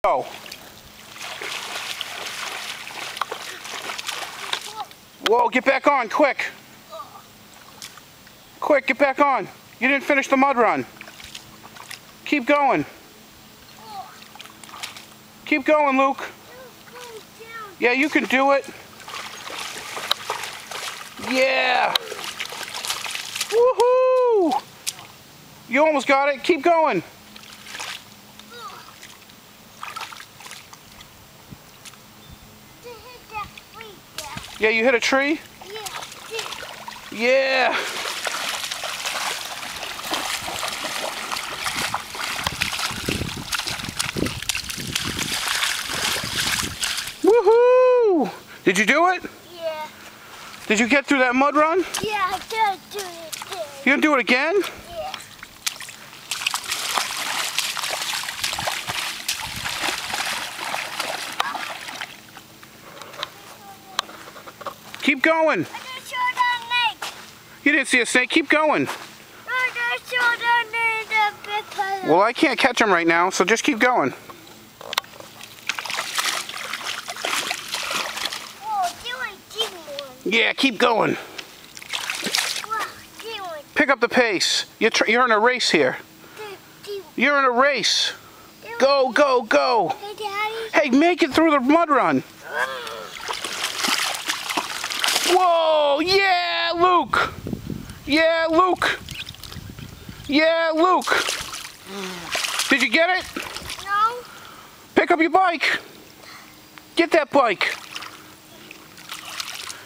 Go. Whoa, get back on, quick. Quick, get back on. You didn't finish the mud run. Keep going. Keep going, Luke. Yeah, you can do it. Yeah. Woohoo! You almost got it. Keep going. Yeah, you hit a tree? Yeah. Woohoo! Did you do it? Yeah. Did you get through that mud run? Yeah, I did do it again. You gonna do it again? Yeah. Keep going. I just saw that snake. You didn't see a snake. Keep going. I just saw that big puddle. Well, I can't catch him right now, so just keep going. Whoa, do one. Yeah, keep going. Whoa, do one. Pick up the pace. You're in a race here. You're in a race. Go, go, go. Hey, Daddy. Hey, make it through the mud run. Whoa, yeah, Luke. Yeah, Luke. Yeah, Luke. Did you get it? No. Pick up your bike. Get that bike.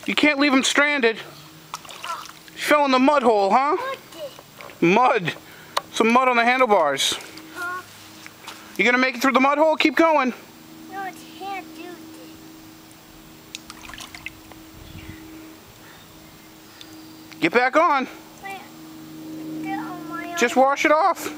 You can't leave him stranded. He fell in the mud hole, huh? Mud. Some mud on the handlebars. Huh? You gonna make it through the mud hole? Keep going. No, it can't do this. Get back on. Wait, get on my Just wash it off.